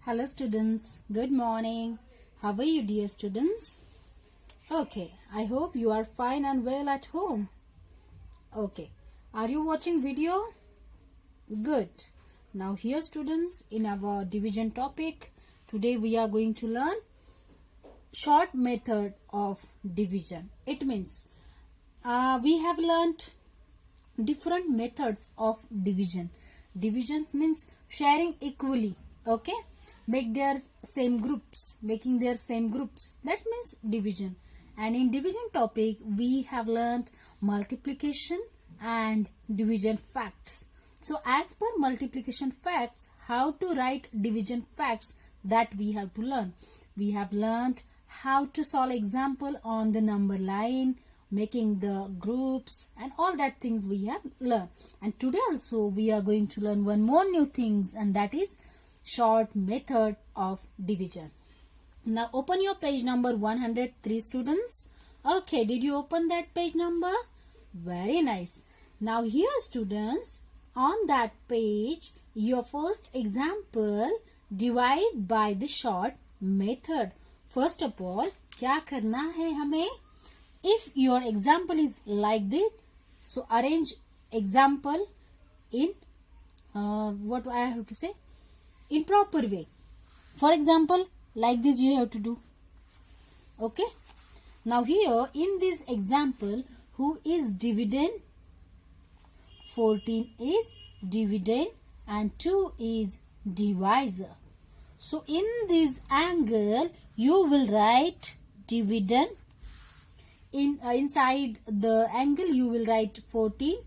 Hello students, good morning. How are you dear students? Okay, I hope you are fine and well at home. Okay, are you watching video? Good. Now here students, in our division topic, today we are going to learn short method of division. It means we have learnt different methods of division. Divisions means sharing equally. Okay, making their same groups. That means division. And in division topic we have learnt multiplication and division facts. So as per multiplication facts, how to write division facts, that we have to learn. We have learnt how to solve example on the number line, making the groups and all that things we have learned. And today also we are going to learn one more new things, and that is short method of division. Now open your page number 103 students. Okay, did you open that page number? Very nice. Now here students, on that page your first example, divide by the short method. First of all क्या करना है हमें? If your example is like this, so arrange example in what I have to say, in proper way. For example, like this you have to do. Okay. Now here in this example, who is dividend? 14 is dividend and 2 is divisor. So in this angle you will write dividend. Inside the angle you will write 14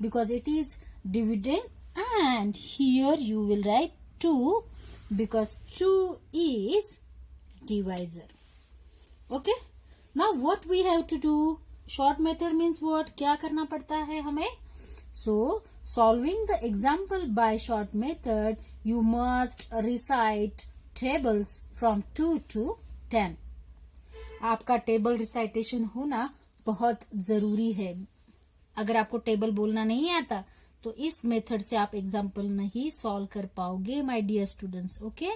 because it is dividend, and here you will write 2 because 2 is divisor. Okay. Now what we have to do? Short method means what? क्या करना पड़ता है हमें? So solving the example by short method, you must recite tables from 2 to 10. आपका table recitation होना बहुत जरूरी है. अगर आपको टेबल बोलना नहीं आता तो इस मेथड से आप एग्जाम्पल नहीं सॉल्व कर पाओगे my dear students. Okay,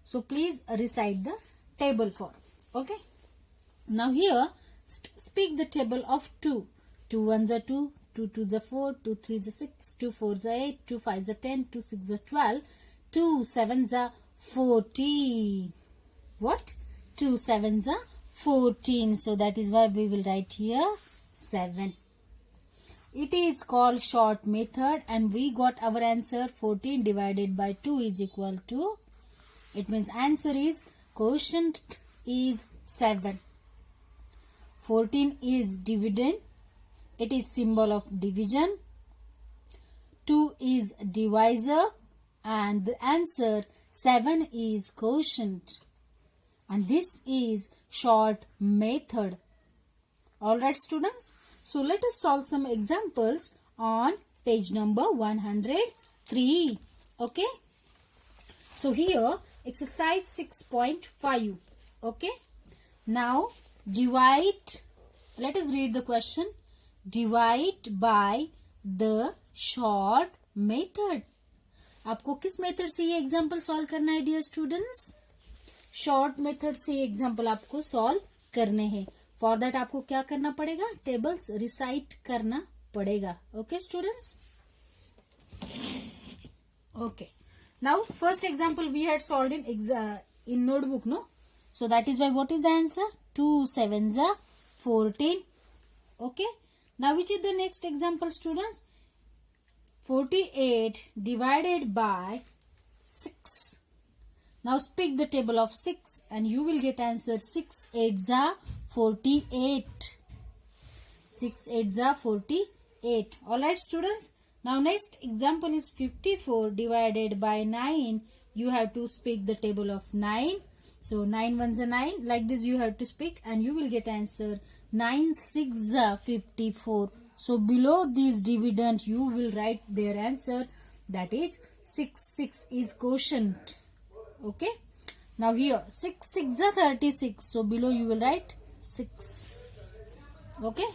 so please recite the table for. Okay, now here speak the table of 2. 2 1 जा 2, 2 2 जा 4, 2 3 जा 6, 2 4 जा 8, 2 5 जा 10, 2 6 जा 12, 2 7 जा 14. What? 2 7 जा 14. So that is why we will write here 7. It is called short method, and we got our answer 14 divided by 2 is equal to, it means answer is, quotient is 7. 14 is dividend. It is symbol of division. 2 is divisor, and the answer 7 is quotient. And this is short method. Alright students, so let us solve some examples on page number 103. Okay, so here exercise 6.5. Okay, now divide, let us read the question. Divide by the short method. आपको किस method से ये example solve करना है dear students? Short method से example आपको solve करने हैं. फॉर दैट आपको क्या करना पड़ेगा? टेबल्स रिसाइट करना पड़ेगा. Okay students. Okay, now first example we had solved in notebook, no? So that is why what is the answer? 2 7 जा 14. Okay, now which is the next example students? 48 divided by 6. Now speak the table of 6 and you will get answer 6 8 za 48. 6 8 za 48. Alright students. Now next example is 54 divided by 9. You have to speak the table of 9. So 9 1 za 9. Like this you have to speak and you will get answer 9 6 za 54. So below this dividend you will write their answer, that is 6. 6 is quotient. Okay, now here 6 6 are 36, so below you will write 6. Okay,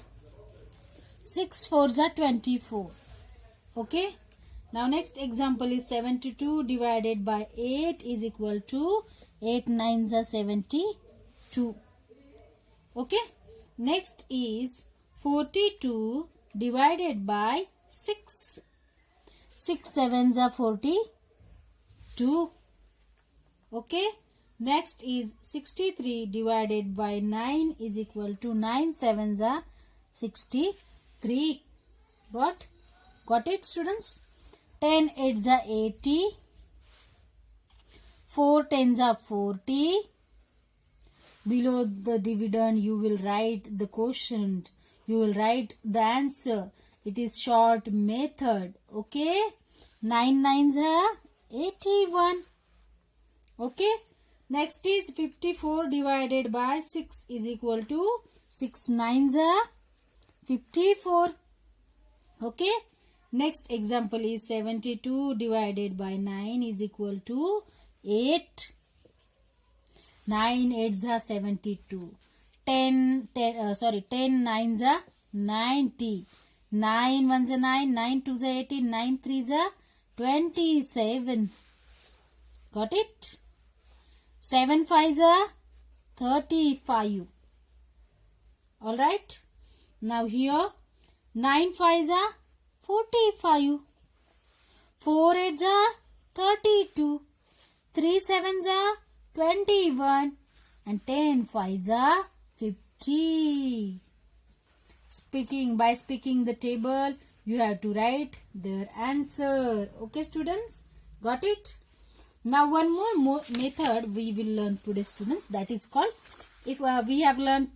6 4 are 24. Okay, Now next example is 72 divided by 8 is equal to 8 9s are 72. Okay. Next is 42 divided by 6. 6 7s are 42. Okay. Next is 63 divided by 9 is equal to 9 7s are 63. Got it, students? 10 8s are 80. 4 10s are 40. Below the dividend you will write the quotient. You will write the answer. It is short method. Okay. 9 9s are 81. Okay. Next is 54 divided by 6 is equal to 6 9s are 54. Okay. Next example is 72 divided by 9 is equal to 8. 9 8s are 72. 10 9s are 90. 9 1s are 9. 9 2s are 18. 9 3s are 27. Got it? 7 5s are 35. Alright. Now here 9 5s are 45. 4 8s are 32. 3 7s are 21. And 10 5s are 50. By speaking the table, you have to write their answer. Okay, students? Got it? Now one more method we will learn today, students. That is called, if we have learned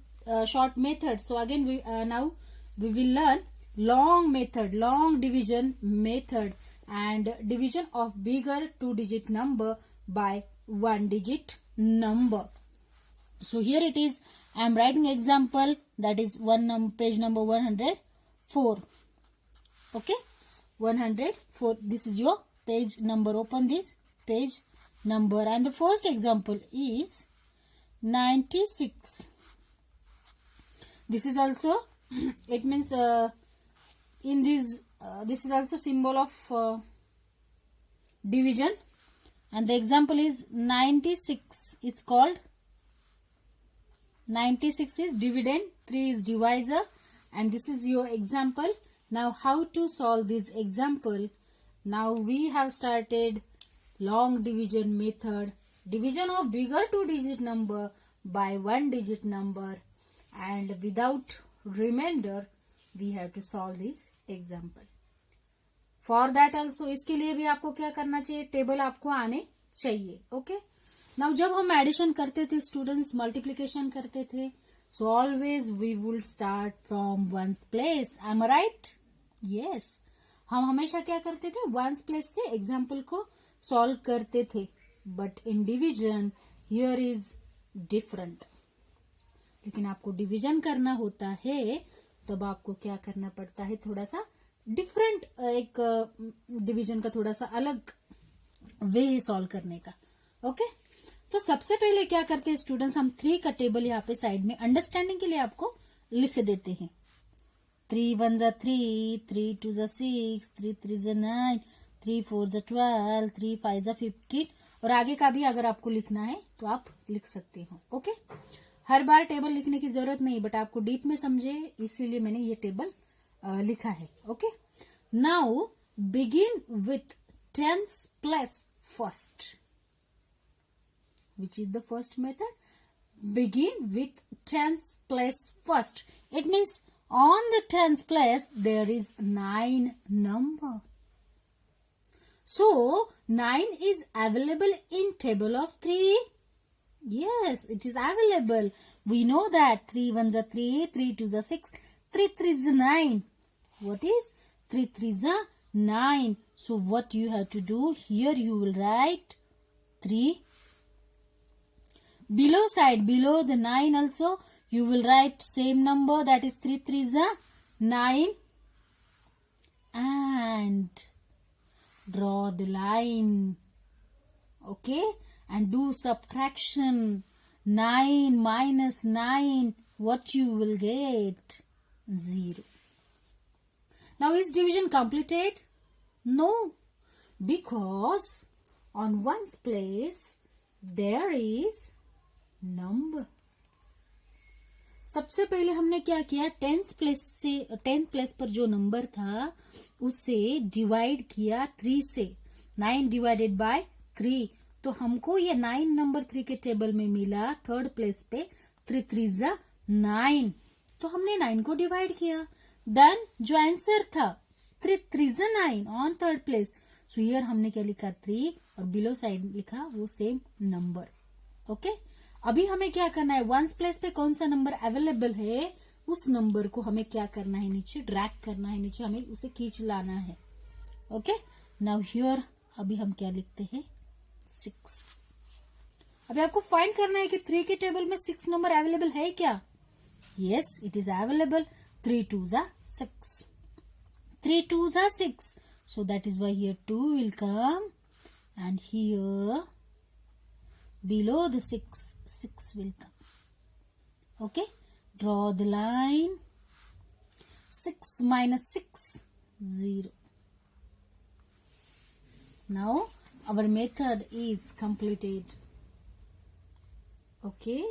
short method. So again now we will learn long method, long division method, and division of bigger 2-digit number by 1-digit number. So here it is. I am writing example, that is page number 104. Okay, 104. This is your page number. Open this page number, and the first example is 96. This is also it means in this this is also symbol of division, and the example is 96 is called 96 is dividend, 3 is divisor, and this is your example. Now how to solve this example? Now we have started long division method, division of bigger 2-digit number by 1-digit number, and without remainder we have to solve this example. For that also, इसके लिए भी आपको क्या करना चाहिए? Table आपको आने चाहिए. ओके. नाउ जब हम एडिशन करते थे स्टूडेंट्स, मल्टीप्लिकेशन करते थे, so always we will start from ones place. I am right? Yes. हम हमेशा क्या करते थे? वंस प्लेस से एग्जाम्पल को सॉल्व करते थे. But in division here is different. लेकिन आपको डिविजन करना होता है तब आपको क्या करना पड़ता है? थोड़ा सा डिफरेंट, एक डिवीजन का थोड़ा सा अलग वे है सॉल्व करने का. ओके. तो सबसे पहले क्या करते हैं स्टूडेंट्स? हम 3 का टेबल यहाँ पे साइड में अंडरस्टैंडिंग के लिए आपको लिख देते हैं. 3 1s are 3, 3 2s are 6, 3 3s are 9, 3 4s are 12, 3 5s are 15. और आगे का भी अगर आपको लिखना है तो आप लिख सकते हो. ओके. हर बार टेबल लिखने की जरूरत नहीं, बट आपको डीप में समझे इसीलिए मैंने ये टेबल लिखा है. Okay. Now begin with tens plus first. Which is the first method? Begin with tens place first. It means on the tens place there is 9 number. So 9 is available in table of 3. Yes, it is available. We know that 3 1s are 3, 3 2s are 6, 3 3s are 9. What is 3 3s are 9? So what you have to do here? You will write 3. Below side, below the 9 also, you will write same number, that is 3 3s are 9, and draw the line. Okay, and do subtraction. 9 minus 9, what you will get? 0. Now is division completed? No, because on ones place there is number. सबसे पहले हमने क्या किया, tenth place पर जो number था उसे divide किया 3 से. 9 डिवाइडेड बाय 3, तो हमको ये 9 नंबर 3 के टेबल में मिला थर्ड प्लेस पे. 3 3 जा 9, तो हमने 9 को डिवाइड किया. देन जो आंसर था 3 3 जा 9 on third place. So here हमने क्या लिखा 3 और बिलो साइड लिखा वो सेम नंबर. ओके, अभी हमें क्या करना है, वंस प्लेस पे कौन सा नंबर अवेलेबल है उस नंबर को हमें क्या करना है, नीचे ड्रैग करना है, नीचे हमें उसे खींच लाना है. ओके, नाउ हियर अभी हम क्या लिखते हैं 6. अभी आपको फाइंड करना है कि 3 के टेबल में 6 नंबर अवेलेबल है क्या. Yes, it is available. 3 2 जा 6, 3 2 जा 6. So that is why here 2 will come and here below the 6 will come. Okay, draw the line. 6 minus 6 0. Now our method is completed. Okay,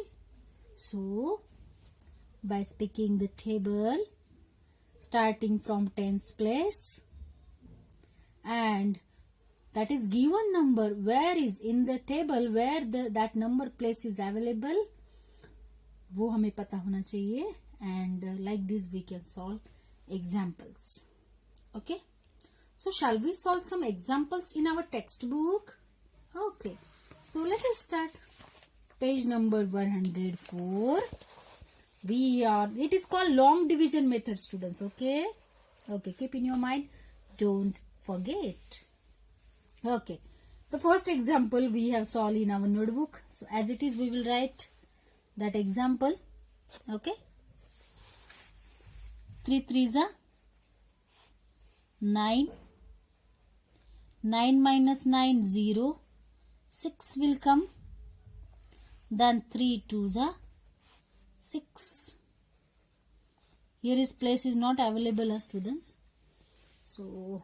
so by speaking the table starting from 10th place and that is given number where is in the table where that number place is available, वो हमें पता होना चाहिए. And like this we can solve examples. Okay, so shall we solve some examples in our textbook? Okay, so let us start. Page number 104. It is called long division method, students. Okay, keep in your mind, don't forget. Okay, the first example we have solved in our notebook. So as it is we will write that example. Okay, 3 3 जा 9, 9 minus 9 0, 6 will come. Then 3 2 जा 6. Here is place is not available, students. So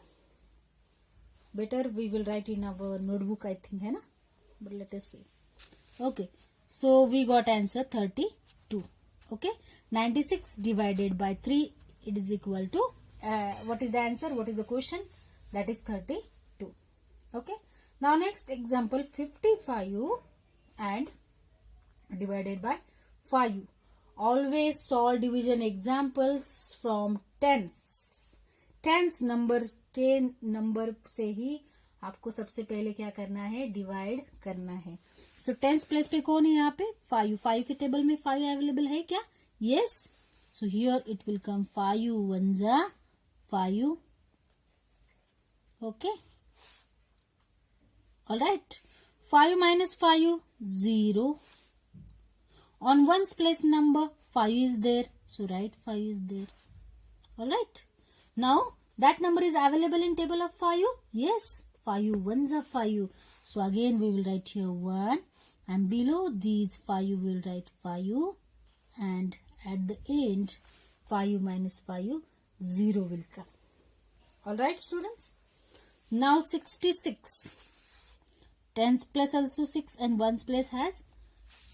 better we will write in our notebook, I think, है ना. But let us see. Okay, so we got answer 32. Okay, 96 divided by 3, it is equal to what is the answer, what is the question, that is 32. Okay, now next example 55 and divided by 5. Always solve division examples from tens. Tens number के number से ही आपको सबसे पहले क्या करना है, divide करना है. सो टेंस प्लेस पे कौन है यहाँ पे 5. 5 के टेबल में 5 अवेलेबल है क्या. Yes, so here it will come 5 1 जा 5. Okay, alright. 5 minus 5 0. On ones place number 5 is there, so write 5 is there. Alright, now that number is available in table of 5. Yes, 5 1s are 5. So again we will write here 1 and below these 5 we will write 5 and at the end 5 minus 5 0 will come. Alright students, now 66. Tens place also 6 and ones place has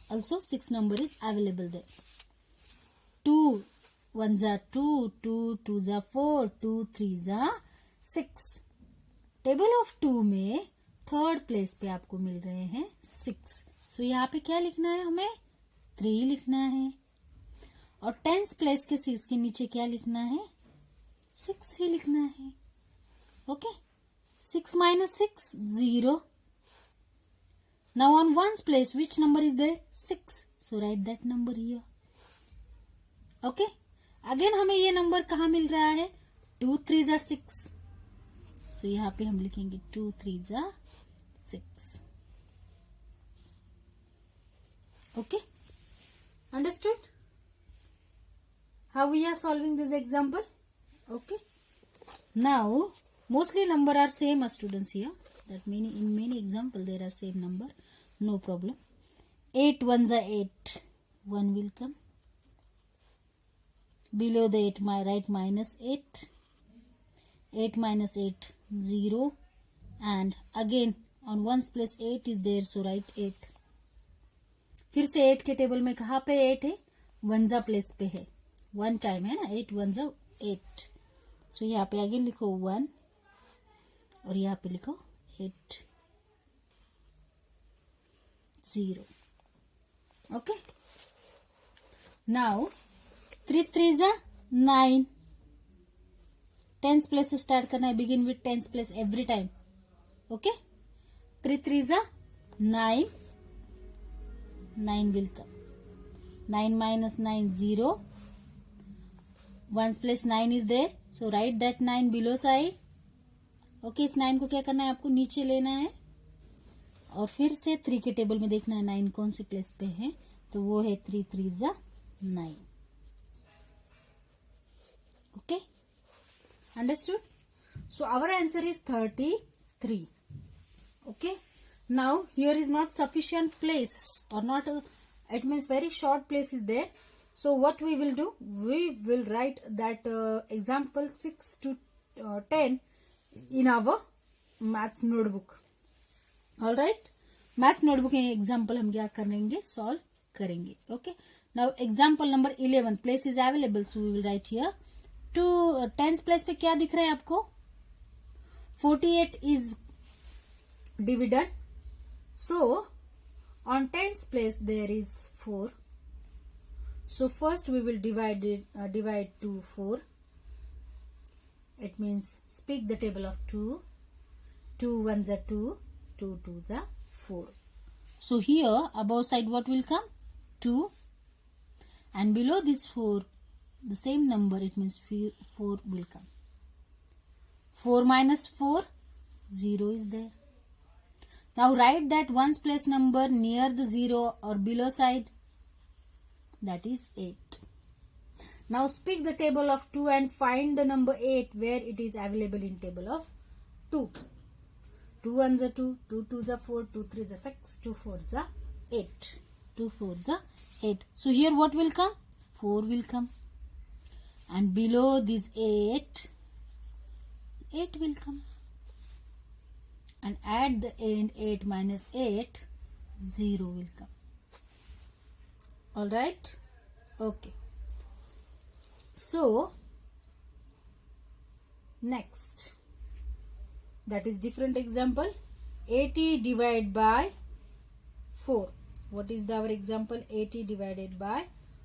also 6 number is available there. 2 1s are 2, 2 2s are 4, 2 3s are 6. Table of 2 में third place पे आपको मिल रहे हैं 6. सो यहाँ पे क्या लिखना है, हमें 3 लिखना है. और टेंस प्लेस के 6 के नीचे क्या लिखना है, 6 ही लिखना है. Okay, 6 minus 6 0. Now on ones place which number is there, 6. So write that number here. Okay, again हमें ये नंबर कहाँ मिल रहा है, 2 3 जा 6. सो यहाँ पे हम लिखेंगे 2 3 जा 6. Okay, understood how we are solving this example? Okay, now mostly number are same students here, that in many example there are same number, no problem. 8 1s are 8, 1 will come. Below the 8 write minus 8. 8 minus 8 0. and again on ones place 8 is there, so write 8. फिर से 8 के table में कहाँ पे 8 है, वंजा place पे है, 1 time है ना, 8 वंजा 8. सो यहाँ पे अगेन लिखो 1 और यहाँ पे लिखो 8 0. ओके, नाउ 3 3 जा 9. टेंस प्लेस से स्टार्ट करना है, begin with tens place every time. Okay, 3 3 जा 9. 9 will come. 9 minus 9 0. Ones place 9 is there, so write that 9 below side. Okay, इस 9 को क्या करना है, आपको नीचे लेना है और फिर से 3 के टेबल में देखना है 9 कौन सी प्लेस पे है, तो वो है 3 3 जा 9. Okay, understood. So our answer is 33. Okay, now here is not sufficient place or not it means very short place is there, so what we will do, we will write that example 6 to 10 in our maths notebook. all right, maths notebook में example हम क्या करेंगे, solve करेंगे. okay, now example number 11, place is available, so we will write here. to 10th place पे क्या दिख रहा है आपको, 48 is dividend. So on tens place there is 4. So first we will divide to 4. It means speak the table of 2. 2 ones are 2. 2 twos are 4. So here above side what will come, 2, and below this 4 the same number, it means 4 will come. 4 minus 4, 0 is there. Now write that ones place number near the 0 or below side, that is 8. Now speak the table of 2 and find the number 8 where it is available in table of 2. 2 ones are 2, 2 twos are 4, 2 threes are 6, 2 fours are 8. 2 fours are 8. So here what will come, 4 will come, and below this 8, 8 will come. And at the end 8 minus 8, 0 will come. all right, okay. So next, that is different example, 80 divided by 4. what is our example, 80 divided by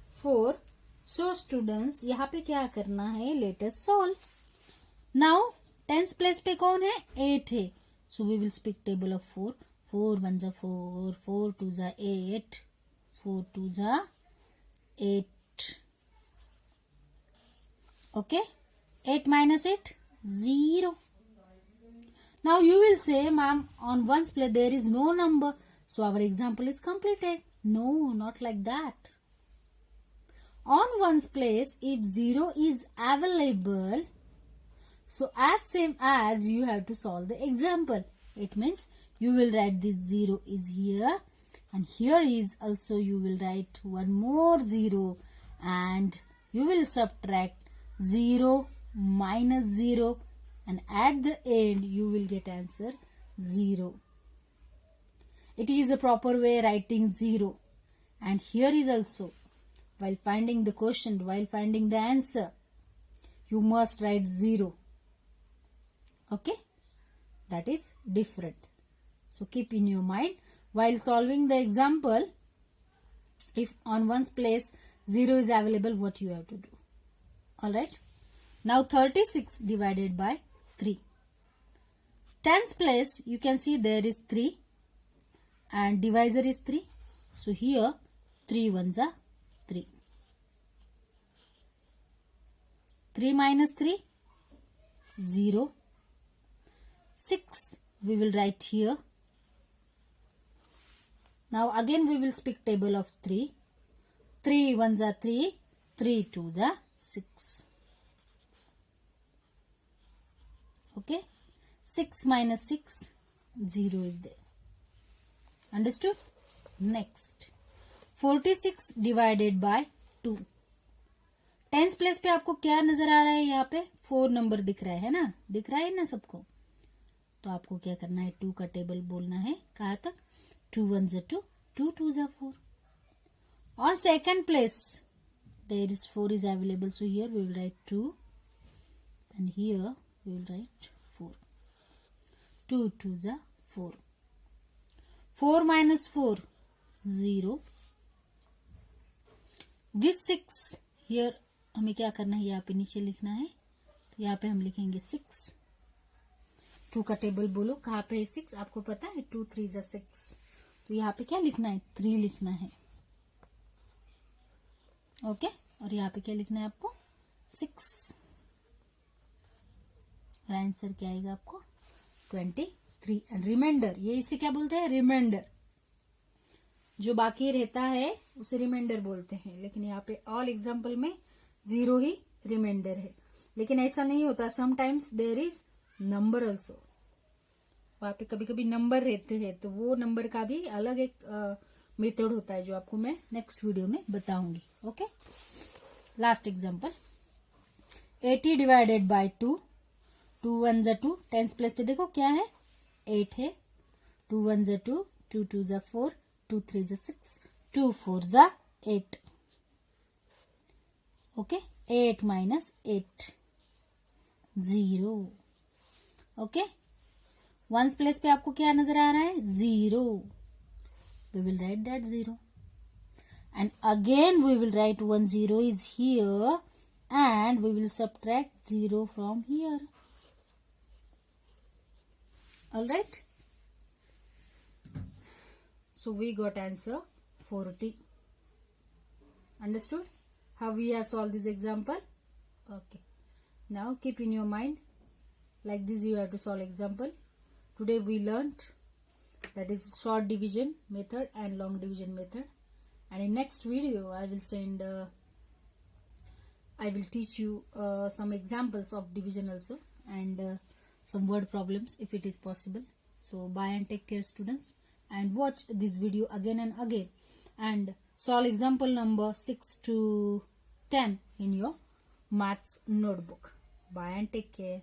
4. So students यहाँ पे क्या करना है, let us solve. now tens place पे कौन है, 8 है, so we will speak table of 4. 4 ones are 4, 4 twos are 8, 4 twos are 8. okay, 8 minus 8, 0. now you will say, ma'am, on ones place there is no number, so our example is completed. No, not like that. on ones place if 0 is available, so as same as you have to solve the example. It means you will write this 0 is here, and here is also you will write one more 0, and you will subtract 0 minus 0, and at the end you will get answer 0. It is a proper way writing 0. And here is also, while finding the question, while finding the answer, you must write 0. okay, that is different. So keep in your mind while solving the example, if on one's place 0 is available, what you have to do. all right, now 36 divided by 3. Tens place you can see there is 3 and divisor is 3, so here 3 ones are 3. 3 minus 3, 0. 6 we will write here. Now again we will speak table of 3. 3 ones are 3, 3 twos are 6. okay, 6 minus 6, 0 is there. understood? next, 46 divided by 2. Tens place पे आपको क्या नजर आ रहा है, यहाँ पे 4 number दिख रहा है ना, दिख रहा है ना सबको. तो आपको क्या करना है, 2 का टेबल बोलना है कहाँ तक, 2 1 2, 2 2 4. On second place there is 4 is available, so here we will write 2 and here we will write 4. 2 2 4. 4 minus 4 0. This 6 here हमें क्या करना है, यहाँ पे नीचे लिखना है, तो यहाँ पे हम लिखेंगे 6. 2 का टेबल बोलो कहाँ पे है 6, आपको पता है 2 3 6, तो यहाँ पे क्या लिखना है, 3 लिखना है. ओके, और यहाँ पे क्या लिखना है आपको, 6. और आंसर क्या आएगा आपको, 23. एंड रिमाइंडर, ये इसे क्या बोलते हैं, रिमाइंडर. जो बाकी रहता है उसे रिमाइंडर बोलते हैं, लेकिन यहाँ पे ऑल एग्जाम्पल में 0 ही रिमाइंडर है. लेकिन ऐसा नहीं होता, sometimes there is number also. वहां पे कभी कभी नंबर रहते हैं, तो वो नंबर का भी अलग एक मेथड होता है, जो आपको मैं नेक्स्ट वीडियो में बताऊंगी. Okay, last example, 80 divided by 2. 2 1 2, tens place पे देखो क्या है, 8 है. 2 1 2, 2 2 4, 2 3 6, 2 4 8. Okay, 8 minus 8 0. Okay, ones place पे आपको क्या नजर आ रहा है, 0. We will write that 0. And again we will write 1 0 is here and we will subtract 0 from here. Alright. So we got answer 40. Understood how we have solved this example? Okay. Now keep in your mind, like this you have to solve example. Today we learnt that is short division method and long division method, and in next video I will teach you some examples of division also, and some word problems if it is possible. So bye and take care students, and watch this video again and again and solve example number 6 to 10 in your maths notebook. Bye and take care.